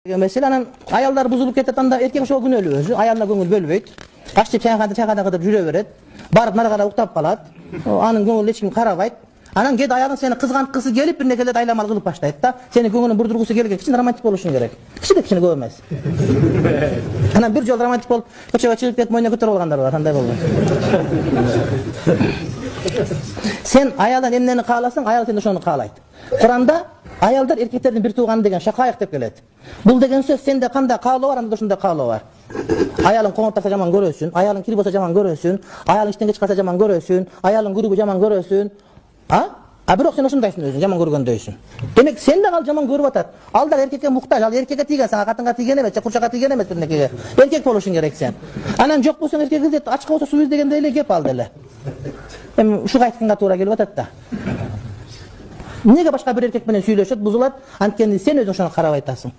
Mesela anан ayallar buzulup ketет anda erkek ошол күнү эле өзү аялына көңүл бөлбөйт. Качып чайгада кыдырып жүрө берет. Барып нарыгара уктап калат. Анын көңүлүнө эч ким карабайт. Анан кээде аялың сени кызганткысы келип бир нерселерди айламал кылып баштайт да. Сени көңүлүн бурдургусу келген кичине романтик болушуң керек. Кичине көп эмес. Анан бир жолу романтик болуп көчөгө чыгып кетип мойнуна көтөрүп алгандар бар, андай болгон. Сен аялдан эмнени кааласаң, аял сенден ошону каалайт. Куранда аялдар эркектердин бир тууганы деген шакайык деп келет. Бул деген сөз сенде кандай каалоо бар, анда да ошондой каалоо бар. Аялың коңур тарса жаман көрөсүн, аялың кир болсо жаман көрөсүн, аялың иштен кеч калса жаман көрөсүн, аялың күрүгү жаман көрөсүн. А бирок сен ошондойсуң өзүң, жаман көргөндөйсүң. Демек сен да ал жаман көрүп атат. Ал да эркекке муктаж, ал эркекке тийген, сага катынга тийген эмес, курчакка тийген эмес бирнекеге. Эркек болушуң керек сен. Анан жок болсоң эркек издет, ачка болсо суу издегендей эле кеп ал деле. Эми ушуга айтканга туура келип атат да. Неге башка бир эркек менен сүйлөшөт, бузулат, анткени сен өзүң ошону карабай атасың.